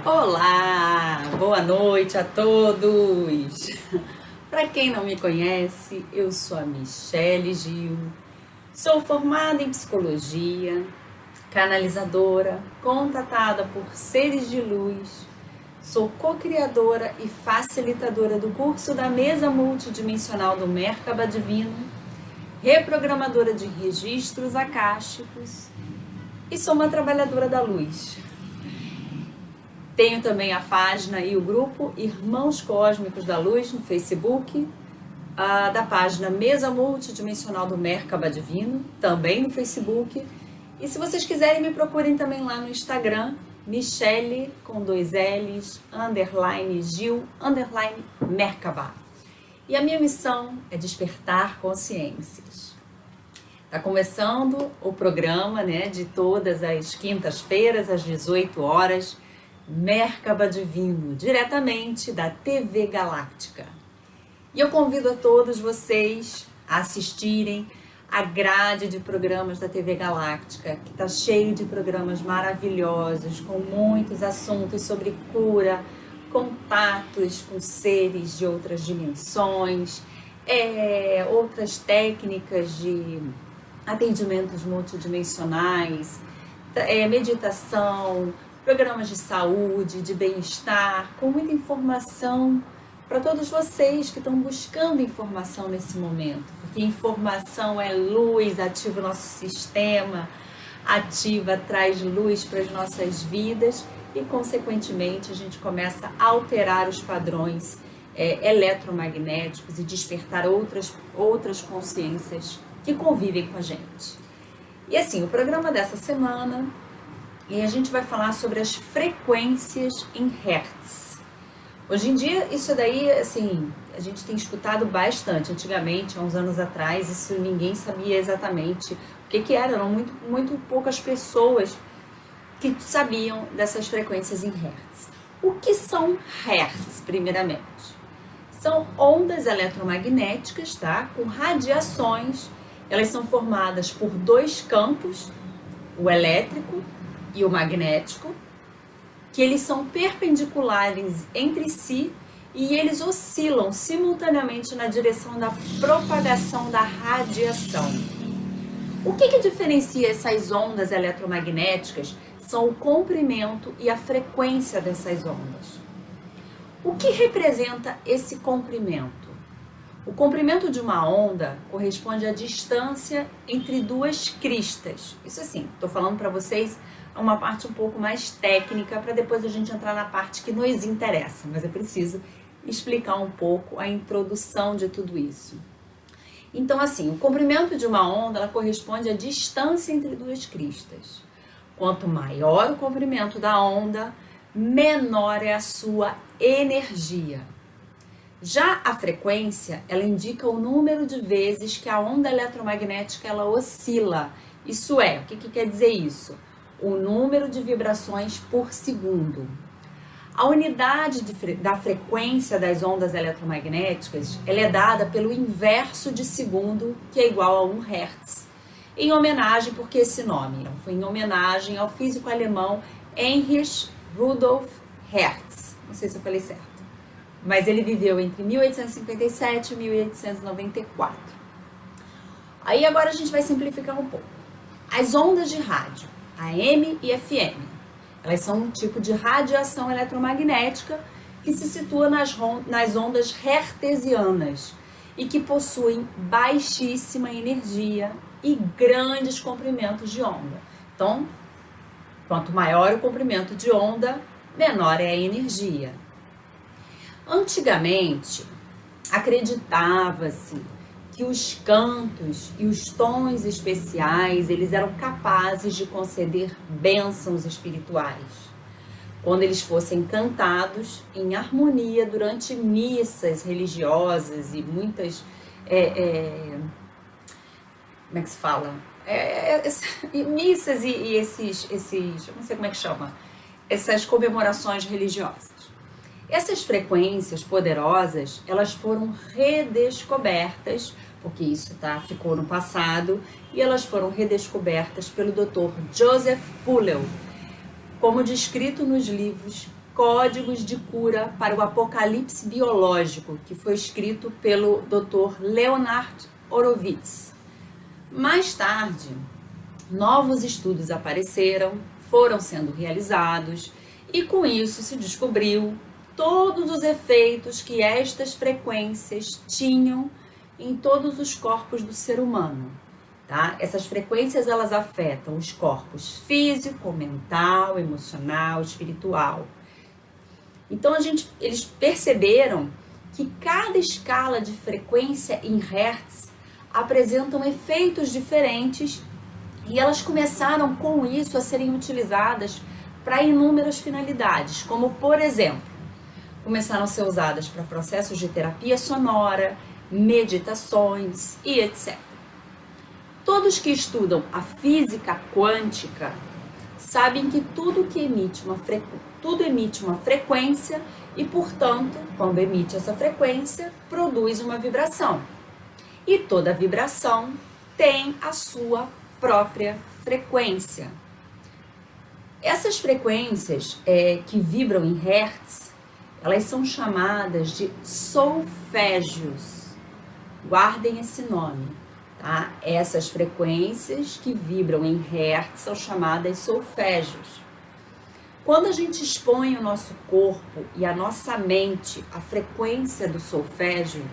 Olá, boa noite a todos. Para quem não me conhece, eu sou a Michele Gil, sou formada em psicologia, canalizadora, contatada por seres de luz, sou co-criadora e facilitadora do curso da mesa multidimensional do Merkaba Divino, reprogramadora de registros akáshicos e sou uma trabalhadora da luz. Tenho também a página e o grupo Irmãos Cósmicos da Luz no Facebook, da página Mesa Multidimensional do Merkaba Divino, também no Facebook. E se vocês quiserem, me procurem também lá no Instagram, Michele, com 2 L's, _Gil, _Merkaba. E a minha missão é despertar consciências. Está começando o programa, de todas as quintas-feiras, às 18 horas, Merkaba Divino, diretamente da TV Galáctica. E eu convido a todos vocês a assistirem a grade de programas da TV Galáctica, que está cheio de programas maravilhosos, com muitos assuntos sobre cura, contatos com seres de outras dimensões, outras técnicas de atendimentos multidimensionais, meditação, programas de saúde, de bem-estar, com muita informação para todos vocês que estão buscando informação nesse momento, porque informação é luz, ativa o nosso sistema, traz luz para as nossas vidas e, consequentemente, a gente começa a alterar os padrões eletromagnéticos e despertar outras consciências que convivem com a gente. E assim, o programa dessa semana, e a gente vai falar sobre as frequências em Hertz. Hoje em dia, isso daí, assim, a gente tem escutado bastante. Antigamente, há uns anos atrás, isso ninguém sabia exatamente o que era. Eram muito poucas pessoas que sabiam dessas frequências em Hertz. O que são Hertz, primeiramente? São ondas eletromagnéticas, tá? Com radiações. Elas são formadas por 2 campos, o elétrico e o magnético, que eles são perpendiculares entre si e eles oscilam simultaneamente na direção da propagação da radiação. O que diferencia essas ondas eletromagnéticas são o comprimento e a frequência dessas ondas. O que representa esse comprimento? O comprimento de uma onda corresponde à distância entre 2 cristas. Isso assim, estou falando para vocês uma parte um pouco mais técnica, para depois a gente entrar na parte que nos interessa, mas é preciso explicar um pouco a introdução de tudo isso. Então, assim, o comprimento de uma onda, ela corresponde à distância entre 2 cristas. Quanto maior o comprimento da onda, menor é a sua energia. Já a frequência, ela indica o número de vezes que a onda eletromagnética ela oscila. Isso é, o que quer dizer isso? O número de vibrações por segundo. A unidade da frequência das ondas eletromagnéticas ela é dada pelo inverso de segundo, que é igual a 1 Hertz. Em homenagem, por que esse nome? Foi em homenagem ao físico alemão Heinrich Rudolf Hertz. Não sei se eu falei certo. Mas ele viveu entre 1857 e 1894. Aí agora a gente vai simplificar um pouco. As ondas de rádio, AM e FM, elas são um tipo de radiação eletromagnética que se situa nas ondas hertzianas e que possuem baixíssima energia e grandes comprimentos de onda. Então, quanto maior o comprimento de onda, menor é a energia. Antigamente, acreditava-se que os cantos e os tons especiais, eles eram capazes de conceder bênçãos espirituais, quando eles fossem cantados em harmonia durante missas religiosas e muitas, como é que se fala? Missas e esses, eu não sei como é que chama, essas comemorações religiosas. Essas frequências poderosas, elas foram redescobertas, porque isso ficou no passado, e elas foram redescobertas pelo Dr. Joseph Pulley, como descrito nos livros Códigos de Cura para o Apocalipse Biológico, que foi escrito pelo Dr. Leonard Horowitz. Mais tarde, novos estudos apareceram, foram sendo realizados e com isso se descobriu todos os efeitos que estas frequências tinham em todos os corpos do ser humano. Tá? Essas frequências elas afetam os corpos físico, mental, emocional, espiritual. Então eles perceberam que cada escala de frequência em Hertz apresentam efeitos diferentes e elas começaram com isso a serem utilizadas para inúmeras finalidades, como por exemplo, começaram a ser usadas para processos de terapia sonora, meditações e etc. Todos que estudam a física quântica sabem que tudo emite uma frequência e, portanto, quando emite essa frequência, produz uma vibração. E toda vibração tem a sua própria frequência. Essas frequências que vibram em Hertz, elas são chamadas de solfégios. Guardem esse nome, tá? Essas frequências que vibram em Hertz são chamadas solfégios. Quando a gente expõe o nosso corpo e a nossa mente à frequência do solfégio,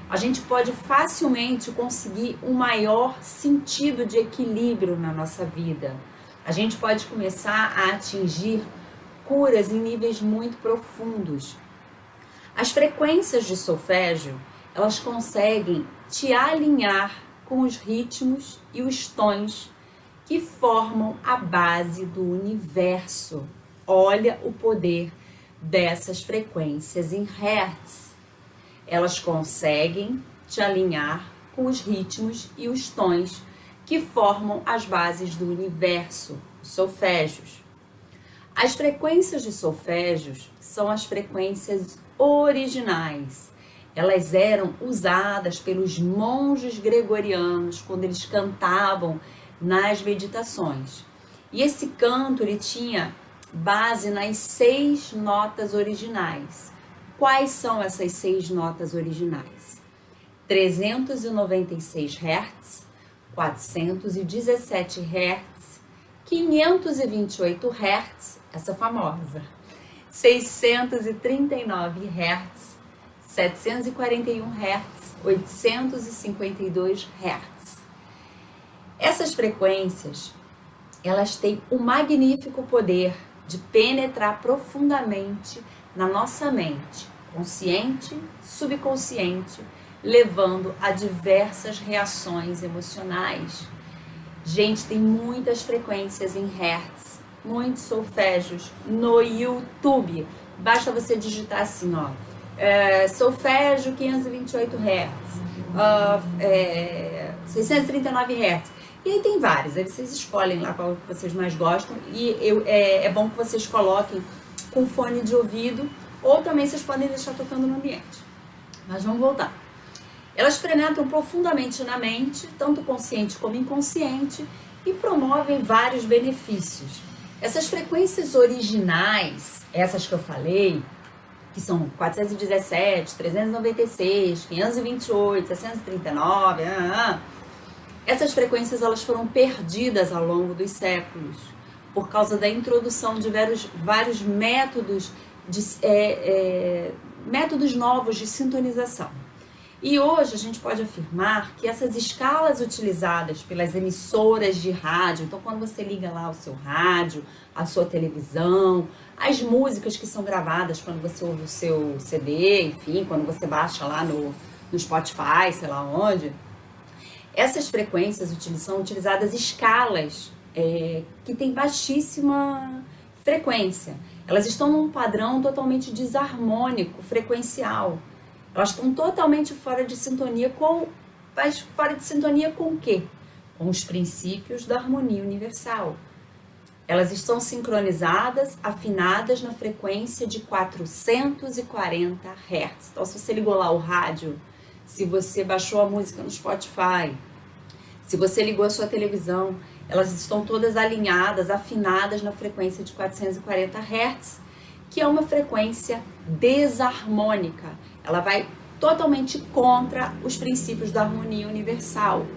a gente pode facilmente conseguir um maior sentido de equilíbrio na nossa vida. A gente pode começar a atingir curas em níveis muito profundos. As frequências de solfégio, elas conseguem te alinhar com os ritmos e os tons que formam a base do universo. Olha o poder dessas frequências em Hertz. Elas conseguem te alinhar com os ritmos e os tons que formam as bases do universo, os solfégios. As frequências de solfégios são as frequências originais. Elas eram usadas pelos monges gregorianos quando eles cantavam nas meditações. E esse canto ele tinha base nas 6 notas originais. Quais são essas 6 notas originais? 396 Hz, 417 Hz, 528 Hz, essa famosa, 639 Hz, 741 Hz, 852 Hz. Essas frequências, elas têm o magnífico poder de penetrar profundamente na nossa mente, consciente, subconsciente, levando a diversas reações emocionais. Gente, tem muitas frequências em Hertz, muitos solfégios no YouTube. Basta você digitar assim, ó, solfégio 528 Hz, 639 Hz. E aí tem vários, aí vocês escolhem lá qual que vocês mais gostam e é bom que vocês coloquem com fone de ouvido ou também vocês podem deixar tocando no ambiente. Mas vamos voltar. Elas penetram profundamente na mente, tanto consciente como inconsciente, e promovem vários benefícios. Essas frequências originais, essas que eu falei, que são 417, 396, 528, 639, essas frequências elas foram perdidas ao longo dos séculos por causa da introdução de vários métodos, métodos novos de sintonização. E hoje a gente pode afirmar que essas escalas utilizadas pelas emissoras de rádio, então quando você liga lá o seu rádio, a sua televisão, as músicas que são gravadas quando você ouve o seu CD, enfim, quando você baixa lá no Spotify, sei lá onde, essas frequências são utilizadas escalas que têm baixíssima frequência. Elas estão num padrão totalmente desarmônico, frequencial. Elas estão totalmente fora de sintonia mas fora de sintonia com o quê? Com os princípios da harmonia universal. Elas estão sincronizadas, afinadas na frequência de 440 Hz. Então, se você ligou lá o rádio, se você baixou a música no Spotify, se você ligou a sua televisão, elas estão todas alinhadas, afinadas na frequência de 440 Hz, que é uma frequência desarmônica. Ela vai totalmente contra os princípios da harmonia universal.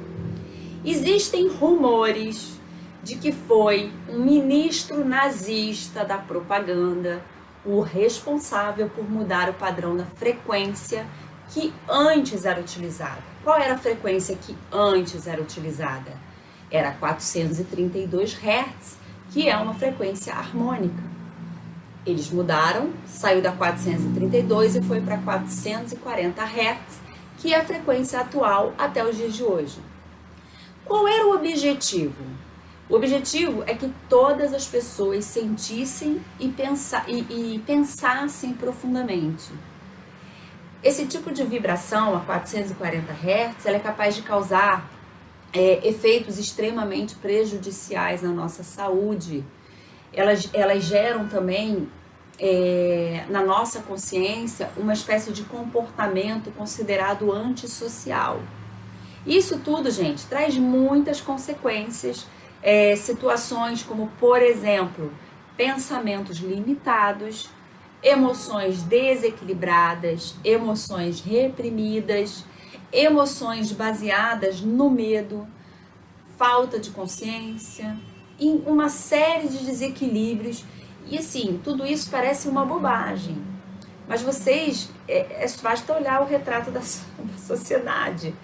Existem rumores de que foi um ministro nazista da propaganda o responsável por mudar o padrão da frequência que antes era utilizada. Qual era a frequência que antes era utilizada? Era 432 Hz, que é uma frequência harmônica. Eles mudaram, saiu da 432 e foi para 440 Hz, que é a frequência atual até os dias de hoje. Qual era o objetivo? O objetivo é que todas as pessoas sentissem e pensassem profundamente. Esse tipo de vibração, a 440 Hz, ela é capaz de causar efeitos extremamente prejudiciais na nossa saúde. Elas geram também, na nossa consciência, uma espécie de comportamento considerado antissocial. Isso tudo, gente, traz muitas consequências, situações como, por exemplo, pensamentos limitados, emoções desequilibradas, emoções reprimidas, emoções baseadas no medo, falta de consciência, e uma série de desequilíbrios. E assim, tudo isso parece uma bobagem, mas vocês, basta olhar o retrato da sociedade.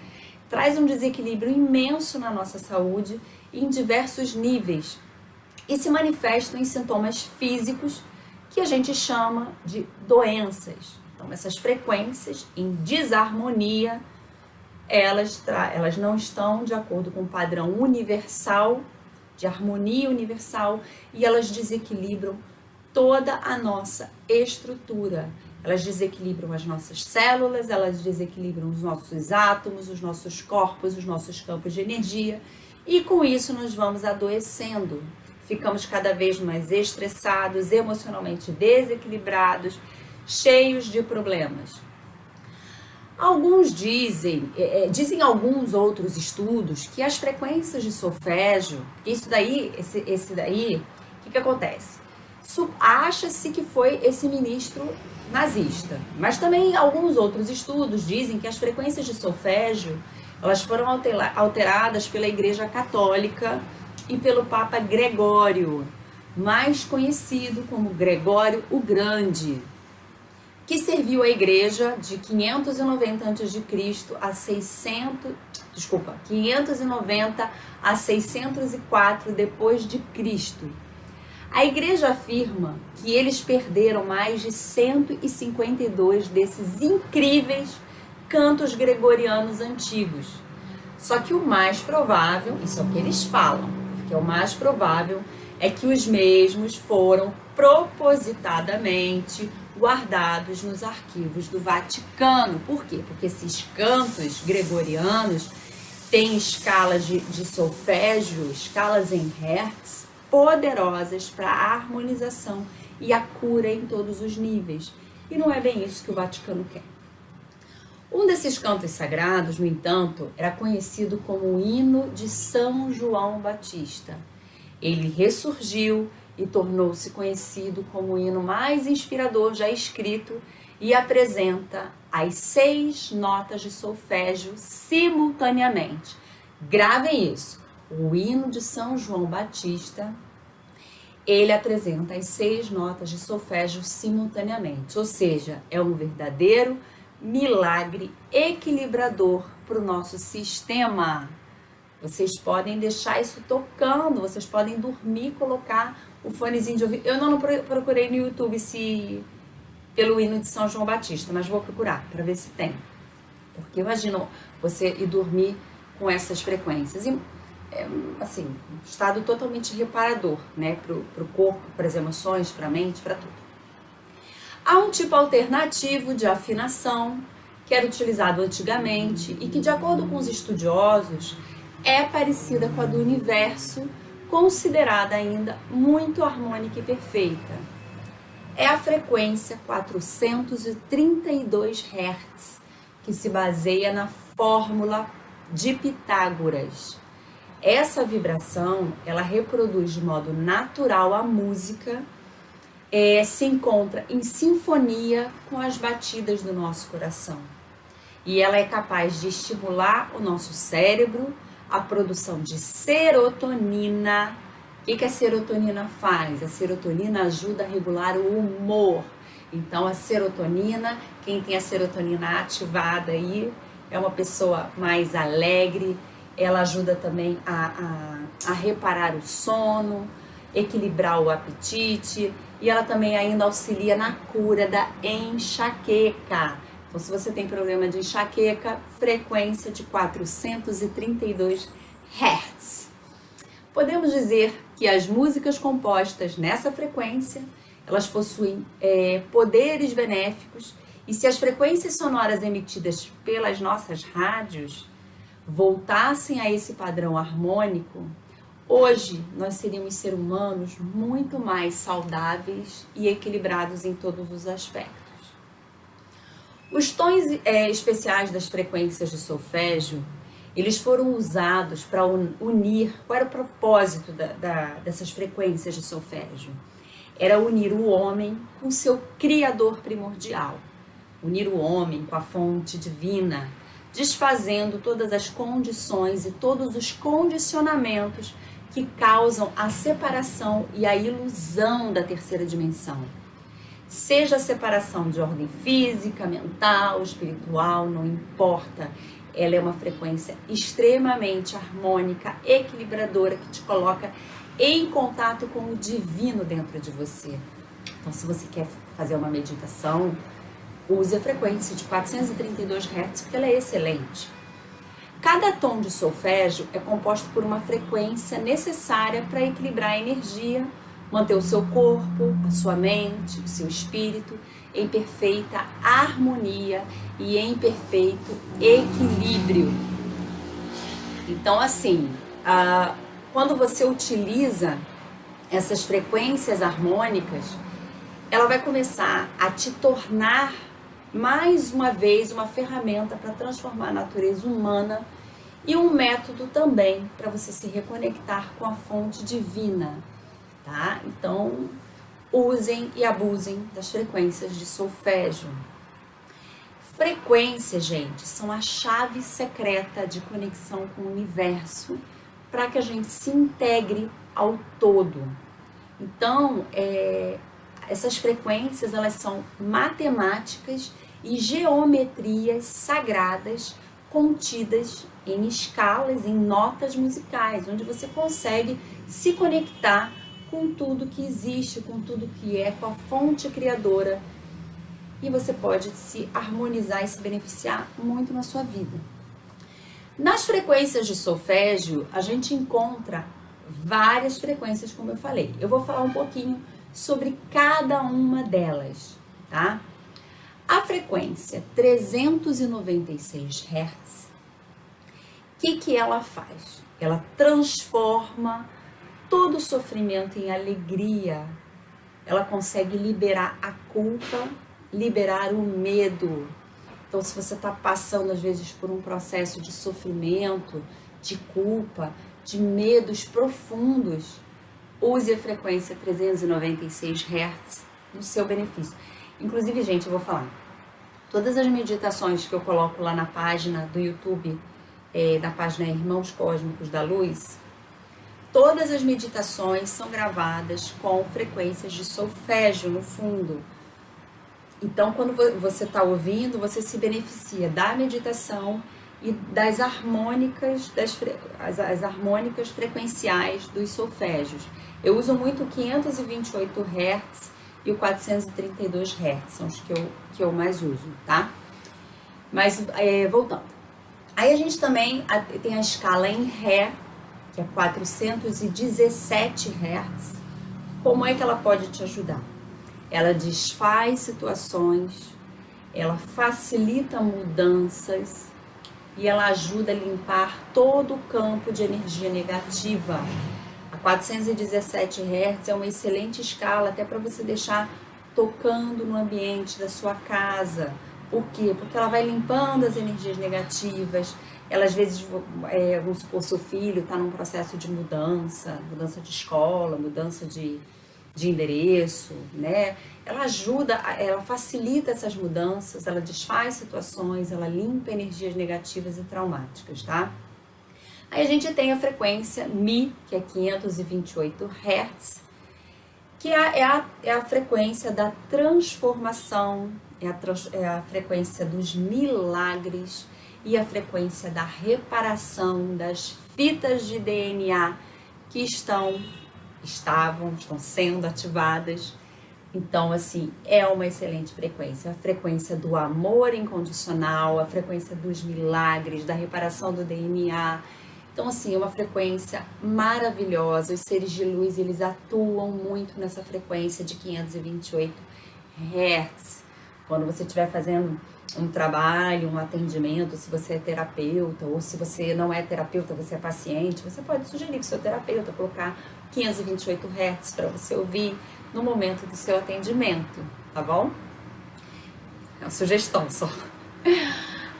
Traz um desequilíbrio imenso na nossa saúde em diversos níveis e se manifestam em sintomas físicos que a gente chama de doenças. Então, essas frequências em desarmonia, elas não estão de acordo com o padrão universal, de harmonia universal, e elas desequilibram toda a nossa estrutura. Elas desequilibram as nossas células, elas desequilibram os nossos átomos, os nossos corpos, os nossos campos de energia, e com isso nós vamos adoecendo. Ficamos cada vez mais estressados, emocionalmente desequilibrados, cheios de problemas. Alguns dizem alguns outros estudos que as frequências de solfégio, esse daí, o que acontece? Acha-se que foi esse ministro nazista, mas também alguns outros estudos dizem que as frequências de solfégio, elas foram alteradas pela Igreja Católica e pelo Papa Gregório, mais conhecido como Gregório o Grande, que serviu a Igreja de 590 a.C. a 590 a 604 depois de Cristo. A Igreja afirma que eles perderam mais de 152 desses incríveis cantos gregorianos antigos. Só que o mais provável, isso é o que eles falam, que é o mais provável, é que os mesmos foram propositadamente guardados nos arquivos do Vaticano. Por quê? Porque esses cantos gregorianos têm escalas de solfégio, escalas em hertz, poderosas para a harmonização e a cura em todos os níveis. E não é bem isso que o Vaticano quer. Um desses cantos sagrados, no entanto, era conhecido como o hino de São João Batista. Ele ressurgiu e tornou-se conhecido como o hino mais inspirador já escrito e apresenta as 6 notas de solfégio simultaneamente. Gravem isso. O hino de São João Batista, ele apresenta as 6 notas de solfégio simultaneamente, ou seja, é um verdadeiro milagre equilibrador para o nosso sistema. Vocês podem deixar isso tocando, vocês podem dormir e colocar o fonezinho de ouvido. Eu não procurei no YouTube pelo hino de São João Batista, mas vou procurar para ver se tem. Porque imagina você ir dormir com essas frequências. E, assim, um estado totalmente reparador, né? Para o corpo, para as emoções, para a mente, para tudo. Há um tipo alternativo de afinação que era utilizado antigamente e que, de acordo com os estudiosos, é parecida com a do universo, considerada ainda muito harmônica e perfeita. É a frequência 432 Hz, que se baseia na fórmula de Pitágoras. Essa vibração, ela reproduz de modo natural a música se encontra em sinfonia com as batidas do nosso coração. E ela é capaz de estimular o nosso cérebro, a produção de serotonina. O que a serotonina faz? A serotonina ajuda a regular o humor. Então, a serotonina, quem tem a serotonina ativada aí, é uma pessoa mais alegre. Ela ajuda também a reparar o sono, equilibrar o apetite, e ela também ainda auxilia na cura da enxaqueca. Então, se você tem problema de enxaqueca, frequência de 432 Hz. Podemos dizer que as músicas compostas nessa frequência, elas possuem poderes benéficos, e se as frequências sonoras emitidas pelas nossas rádios voltassem a esse padrão harmônico, hoje nós seríamos seres humanos muito mais saudáveis e equilibrados em todos os aspectos. Os tons especiais das frequências de solfégio, eles foram usados para unir. Qual era o propósito dessas frequências de solfégio? Era unir o homem com seu Criador primordial, unir o homem com a fonte divina, desfazendo todas as condições e todos os condicionamentos que causam a separação e a ilusão da terceira dimensão. Seja a separação de ordem física, mental, espiritual, não importa. Ela é uma frequência extremamente harmônica, equilibradora, que te coloca em contato com o divino dentro de você. Então, se você quer fazer uma meditação, use a frequência de 432 Hz, porque ela é excelente. Cada tom de solfégio é composto por uma frequência necessária para equilibrar a energia, manter o seu corpo, a sua mente, o seu espírito em perfeita harmonia e em perfeito equilíbrio. Então, assim, quando você utiliza essas frequências harmônicas, ela vai começar a te tornar mais uma vez uma ferramenta para transformar a natureza humana e um método também para você se reconectar com a fonte divina, tá? Então, usem e abusem das frequências de solfégio. Frequências, gente, são a chave secreta de conexão com o universo para que a gente se integre ao todo. Então, essas frequências, elas são matemáticas e geometrias sagradas contidas em escalas, em notas musicais, onde você consegue se conectar com tudo que existe, com tudo que é, com a fonte criadora, e você pode se harmonizar e se beneficiar muito na sua vida. Nas frequências de solfégio, a gente encontra várias frequências, como eu falei. Eu vou falar um pouquinho sobre cada uma delas, tá? A frequência 396 Hz, o que ela faz? Ela transforma todo o sofrimento em alegria. Ela consegue liberar a culpa, liberar o medo. Então, se você está passando, às vezes, por um processo de sofrimento, de culpa, de medos profundos, use a frequência 396 Hz no seu benefício. Inclusive, gente, eu vou falar, todas as meditações que eu coloco lá na página do YouTube, na página Irmãos Cósmicos da Luz, todas as meditações são gravadas com frequências de solfégio no fundo. Então, quando você está ouvindo, você se beneficia da meditação e das harmônicas, as harmônicas frequenciais dos solfégios. Eu uso muito o 528 Hz e o 432 Hz, são os que eu mais uso, tá? Mas, voltando. Aí a gente também tem a escala em Ré, que é 417 Hz. Como é que ela pode te ajudar? Ela desfaz situações, ela facilita mudanças e ela ajuda a limpar todo o campo de energia negativa. A 417 Hz é uma excelente escala até para você deixar tocando no ambiente da sua casa. Por quê? Porque ela vai limpando as energias negativas. Ela, às vezes, vamos supor, seu filho está num processo de mudança de escola, mudança de de endereço, né? Ela ajuda, ela facilita essas mudanças, ela desfaz situações, ela limpa energias negativas e traumáticas, tá? Aí a gente tem a frequência Mi, que é 528 Hz, que é a frequência da transformação, é a frequência dos milagres e a frequência da reparação das fitas de DNA que estão sendo ativadas. Então, assim, é uma excelente frequência. A frequência do amor incondicional, a frequência dos milagres, da reparação do DNA. Então, assim, é uma frequência maravilhosa. Os seres de luz, eles atuam muito nessa frequência de 528 Hz. Quando você estiver fazendo um trabalho, um atendimento, se você é terapeuta ou se você não é terapeuta, você é paciente, você pode sugerir para o seu terapeuta colocar 528 Hz para você ouvir no momento do seu atendimento, tá bom? É uma sugestão só.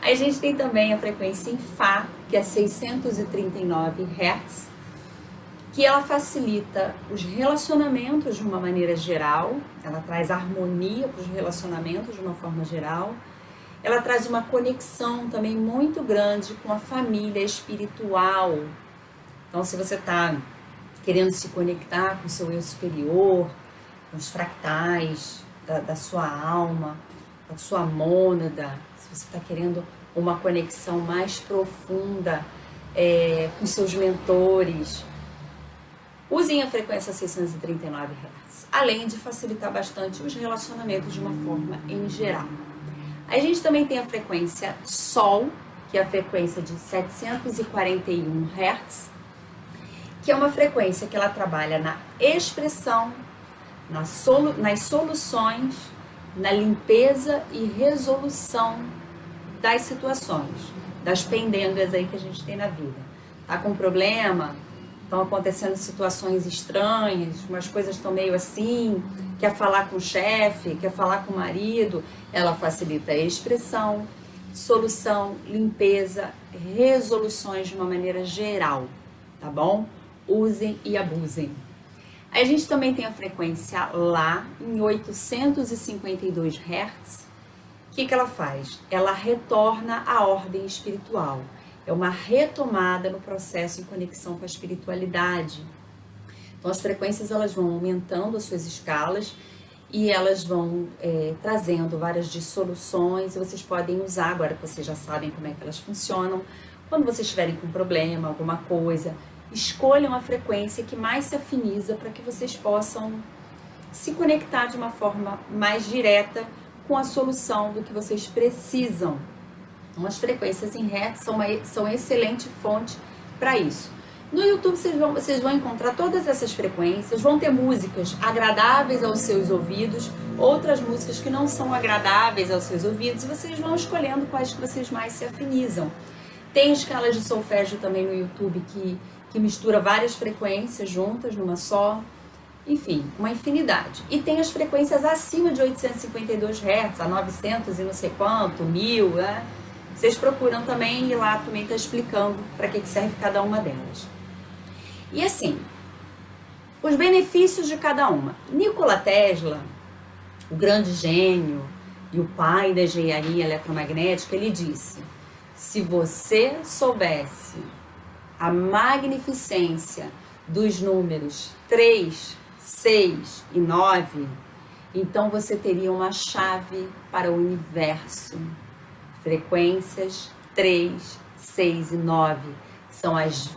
Aí a gente tem também a frequência em Fá, que é 639 Hz, que ela facilita os relacionamentos de uma maneira geral, ela traz harmonia para os relacionamentos de uma forma geral, ela traz uma conexão também muito grande com a família espiritual. Então, se você está querendo se conectar com o seu eu superior, com os fractais da sua alma, da sua mônada, se você está querendo uma conexão mais profunda com seus mentores, usem a frequência 639 Hz, além de facilitar bastante os relacionamentos de uma forma em geral. A gente também tem a frequência Sol, que é a frequência de 741 Hz, que é uma frequência que ela trabalha na expressão, nas soluções, na limpeza e resolução das situações, das pendengas aí que a gente tem na vida. Tá com problema? Estão acontecendo situações estranhas, umas coisas estão meio assim, quer falar com o chefe, quer falar com o marido, ela facilita a expressão, solução, limpeza, resoluções de uma maneira geral, tá bom? Usem e abusem. Aí a gente também tem a frequência Lá, em 852 Hz. O que ela faz? Ela retorna à ordem espiritual. É uma retomada no processo em conexão com a espiritualidade. Então as frequências elas vão aumentando as suas escalas e elas vão trazendo várias dissoluções. E vocês podem usar, agora que vocês já sabem como é que elas funcionam, quando vocês estiverem com problema, alguma coisa, escolham a frequência que mais se afiniza para que vocês possam se conectar de uma forma mais direta com a solução do que vocês precisam. Então, as frequências em Hertz são excelente fonte para isso. No YouTube vocês vão encontrar todas essas frequências, vão ter músicas agradáveis aos seus ouvidos, outras músicas que não são agradáveis aos seus ouvidos, e vocês vão escolhendo quais que vocês mais se afinizam. Tem escalas de solfégio também no YouTube que mistura várias frequências juntas numa só. Enfim, uma infinidade. E tem as frequências acima de 852 Hz, a 900 e não sei quanto, 1000, né? Vocês procuram também e lá também está explicando para que serve cada uma delas. E assim, os benefícios de cada uma. Nikola Tesla, o grande gênio e o pai da engenharia eletromagnética, ele disse: se você soubesse a magnificência dos números 3, 6 e 9, então você teria uma chave para o universo. Frequências 3, 6 e 9 são as...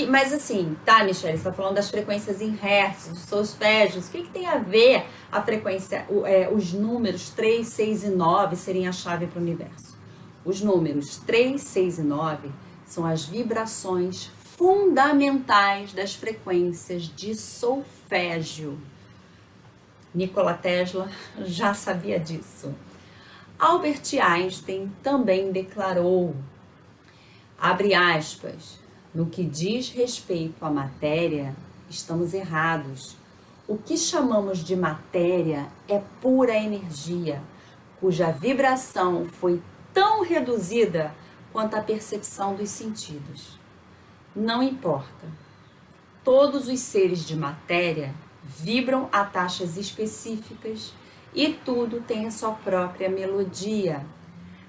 Mas assim, tá, Michelle, você está falando das frequências em hertz, dos solfégios. O que tem a ver a frequência, os números 3, 6 e 9 serem a chave para o universo? Os números 3, 6 e 9 são as vibrações fundamentais das frequências de solfégio. Nikola Tesla já sabia disso. Albert Einstein também declarou, abre aspas, no que diz respeito à matéria, estamos errados. O que chamamos de matéria é pura energia, cuja vibração foi tão reduzida quanto a percepção dos sentidos. Não importa. Todos os seres de matéria vibram a taxas específicas e tudo tem a sua própria melodia.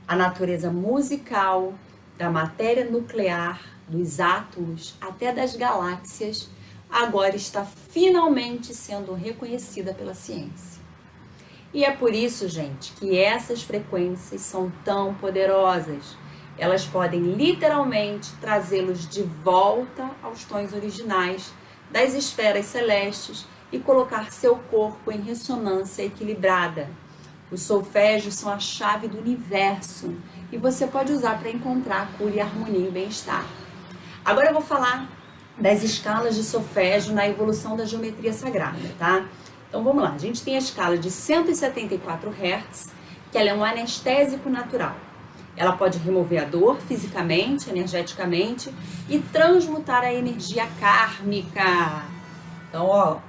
A natureza musical, da matéria nuclear, dos átomos, até das galáxias, agora está finalmente sendo reconhecida pela ciência. E é por isso, gente, que essas frequências são tão poderosas. Elas podem literalmente trazê-los de volta aos tons originais das esferas celestes e colocar seu corpo em ressonância equilibrada. Os solfégios são a chave do universo e você pode usar para encontrar cura e harmonia e bem-estar. Agora eu vou falar das escalas de solfégio na evolução da geometria sagrada, tá? Então vamos lá, a gente tem a escala de 174 Hz, que ela é um anestésico natural. Ela pode remover a dor fisicamente, energeticamente e transmutar a energia kármica. Então, ó,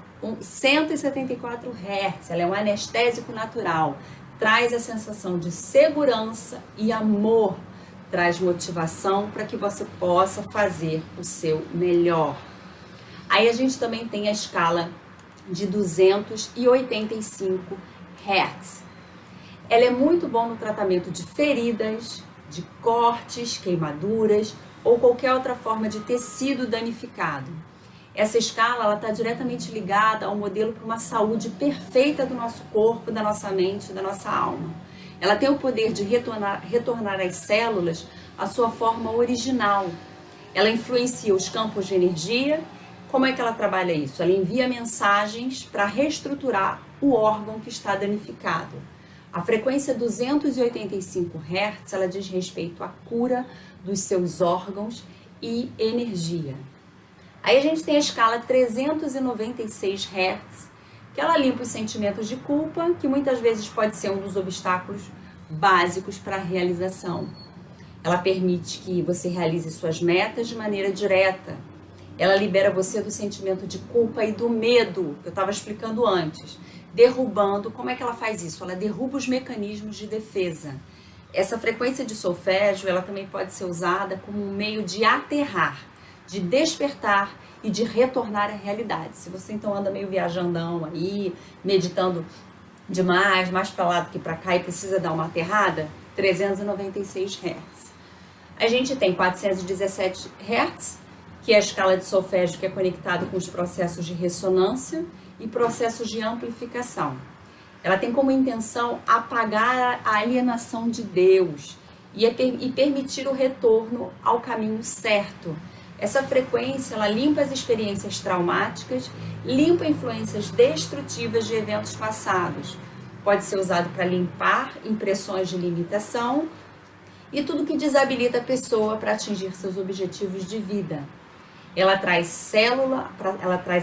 174 Hz, ela é um anestésico natural, traz a sensação de segurança e amor, traz motivação para que você possa fazer o seu melhor. Aí a gente também tem a escala de 285 Hz. Ela é muito bom no tratamento de feridas, de cortes, queimaduras ou qualquer outra forma de tecido danificado. Essa escala está diretamente ligada ao modelo para uma saúde perfeita do nosso corpo, da nossa mente, da nossa alma. Ela tem o poder de retornar às células à sua forma original. Ela influencia os campos de energia. Como é que ela trabalha isso? Ela envia mensagens para reestruturar o órgão que está danificado. A frequência 285 Hz, ela diz respeito à cura dos seus órgãos e energia. Aí a gente tem a escala 396 Hz, que ela limpa os sentimentos de culpa, que muitas vezes pode ser um dos obstáculos básicos para a realização. Ela permite que você realize suas metas de maneira direta. Ela libera você do sentimento de culpa e do medo, que eu estava explicando antes. Derrubando, como é que ela faz isso? Ela derruba os mecanismos de defesa. Essa frequência de solfégio, ela também pode ser usada como um meio de aterrar, de despertar e de retornar à realidade. Se você então anda meio viajandão aí, meditando demais, mais para lá do que para cá e precisa dar uma aterrada, 396 Hz. A gente tem 417 Hz, que é a escala de solfégio que é conectado com os processos de ressonância e processos de amplificação. Ela tem como intenção apagar a alienação de Deus e permitir o retorno ao caminho certo. Essa frequência, ela limpa as experiências traumáticas, limpa influências destrutivas de eventos passados. Pode ser usado para limpar impressões de limitação e tudo que desabilita a pessoa para atingir seus objetivos de vida. Ela traz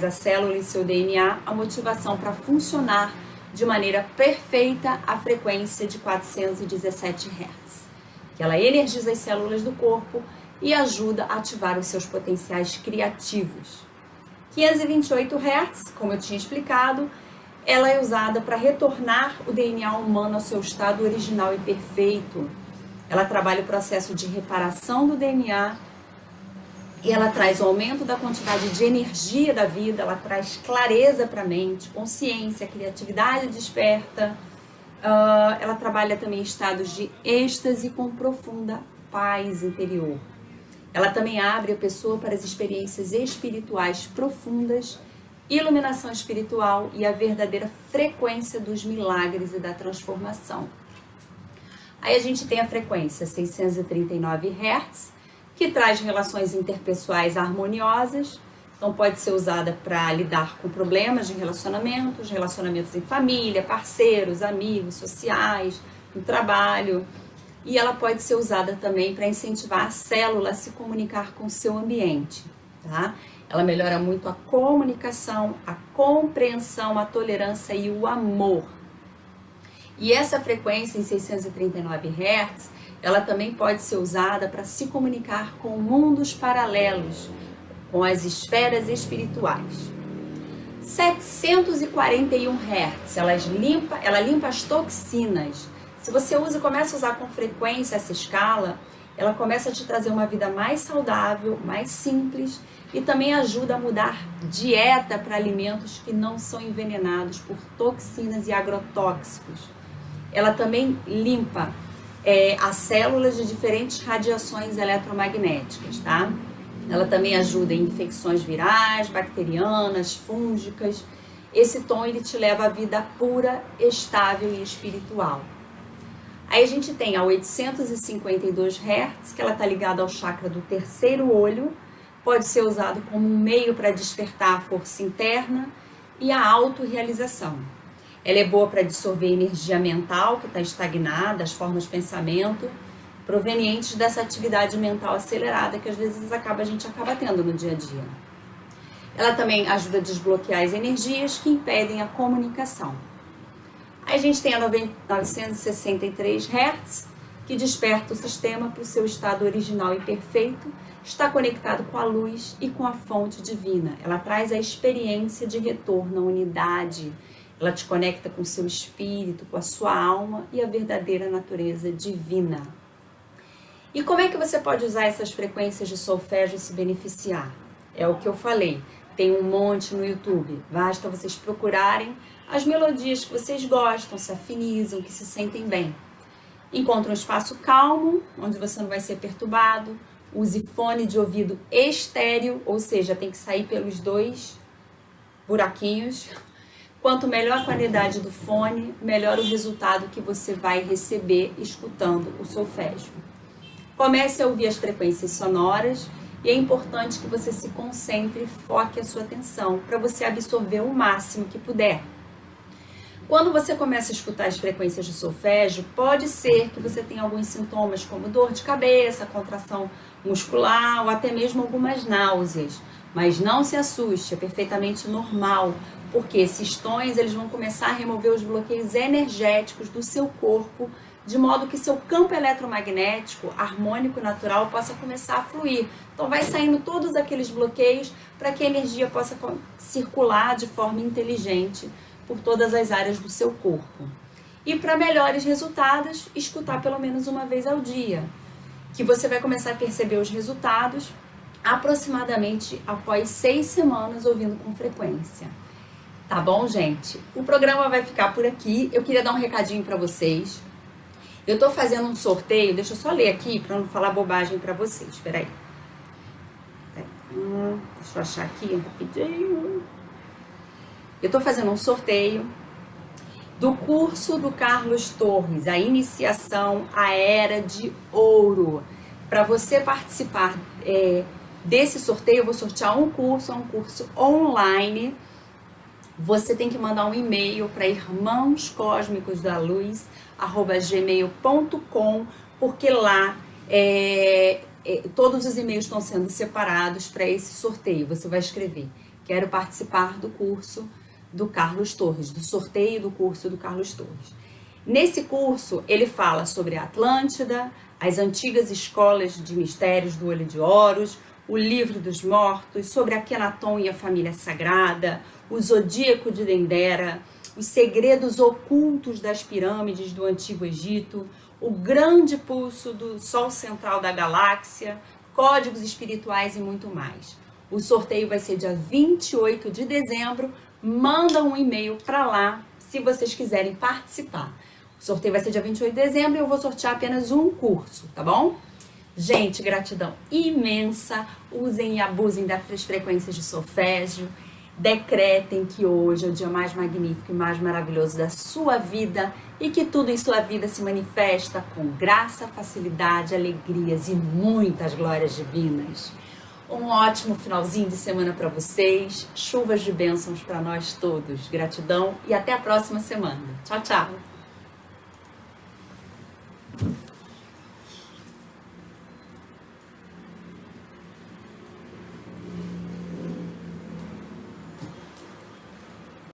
a célula e seu DNA a motivação para funcionar de maneira perfeita a frequência de 417 Hz, que ela energiza as células do corpo e ajuda a ativar os seus potenciais criativos. 528 Hz, como eu tinha explicado, ela é usada para retornar o DNA humano ao seu estado original e perfeito. Ela trabalha o processo de reparação do DNA e ela traz o aumento da quantidade de energia da vida, ela traz clareza para a mente, consciência, criatividade desperta. Ela trabalha também estados de êxtase com profunda paz interior. Ela também abre a pessoa para as experiências espirituais profundas, iluminação espiritual e a verdadeira frequência dos milagres e da transformação. Aí a gente tem a frequência 639 Hz, que traz relações interpessoais harmoniosas, então pode ser usada para lidar com problemas de relacionamentos em família, parceiros, amigos, sociais, no trabalho. E ela pode ser usada também para incentivar a célula a se comunicar com o seu ambiente, tá? Ela melhora muito a comunicação, a compreensão, a tolerância e o amor. E essa frequência em 639 Hz, ela também pode ser usada para se comunicar com mundos paralelos, com as esferas espirituais. 741 Hz, ela limpa as toxinas. Se você usa e começa a usar com frequência essa escala, ela começa a te trazer uma vida mais saudável, mais simples e também ajuda a mudar dieta para alimentos que não são envenenados por toxinas e agrotóxicos. Ela também limpa as células de diferentes radiações eletromagnéticas, tá? Ela também ajuda em infecções virais, bacterianas, fúngicas. Esse tom ele te leva à vida pura, estável e espiritual. Aí a gente tem a 852 Hz, que ela está ligada ao chakra do terceiro olho, pode ser usado como um meio para despertar a força interna e a autorrealização. Ela é boa para dissolver energia mental que está estagnada, as formas de pensamento provenientes dessa atividade mental acelerada que às vezes a gente acaba tendo no dia a dia. Ela também ajuda a desbloquear as energias que impedem a comunicação. Aí a gente tem a 963 Hz, que desperta o sistema para o seu estado original e perfeito, está conectado com a luz e com a fonte divina. Ela traz a experiência de retorno à unidade, ela te conecta com o seu espírito, com a sua alma e a verdadeira natureza divina. E como é que você pode usar essas frequências de solfégio e se beneficiar? É o que eu falei, tem um monte no YouTube, basta vocês procurarem as melodias que vocês gostam, se afinizam, que se sentem bem. Encontre um espaço calmo, onde você não vai ser perturbado, use fone de ouvido estéreo, ou seja, tem que sair pelos dois buraquinhos. Quanto melhor a qualidade do fone, melhor o resultado que você vai receber escutando o solfégio. Comece a ouvir as frequências sonoras e é importante que você se concentre e foque a sua atenção para você absorver o máximo que puder. Quando você começa a escutar as frequências de solfégio, pode ser que você tenha alguns sintomas como dor de cabeça, contração muscular ou até mesmo algumas náuseas. Mas não se assuste, é perfeitamente normal, porque esses tons eles vão começar a remover os bloqueios energéticos do seu corpo, de modo que seu campo eletromagnético, harmônico e natural, possa começar a fluir. Então vai saindo todos aqueles bloqueios para que a energia possa circular de forma inteligente por todas as áreas do seu corpo. E para melhores resultados, escutar pelo menos uma vez ao dia, que você vai começar a perceber os resultados aproximadamente após 6 semanas ouvindo com frequência. Tá bom, gente? O programa vai ficar por aqui. Eu queria dar um recadinho para vocês. Eu tô fazendo um sorteio, deixa eu só ler aqui para não falar bobagem para vocês. Espera aí. Deixa eu achar aqui rapidinho. Eu tô fazendo um sorteio do curso do Carlos Torres, a iniciação à Era de Ouro. Para você participar desse sorteio, eu vou sortear um curso online. Você tem que mandar um e-mail para irmãoscósmicosdaluz@gmail.com, porque lá todos os e-mails estão sendo separados para esse sorteio. Você vai escrever: quero participar do curso do Carlos Torres, do sorteio do curso do Carlos Torres. Nesse curso, ele fala sobre a Atlântida, as antigas escolas de mistérios do Olho de Horus, o livro dos mortos, sobre Akenaton e a família sagrada, o zodíaco de Dendera, os segredos ocultos das pirâmides do Antigo Egito, o grande pulso do Sol central da galáxia, códigos espirituais e muito mais. O sorteio vai ser dia 28 de dezembro. Manda um e-mail para lá se vocês quiserem participar. O sorteio vai ser dia 28 de dezembro e eu vou sortear apenas um curso, tá bom? Gente, gratidão imensa. Usem e abusem das frequências de solfégio. Decretem que hoje é o dia mais magnífico e mais maravilhoso da sua vida e que tudo em sua vida se manifesta com graça, facilidade, alegrias e muitas glórias divinas. Um ótimo finalzinho de semana para vocês, chuvas de bênçãos para nós todos. Gratidão e até a próxima semana. Tchau, tchau!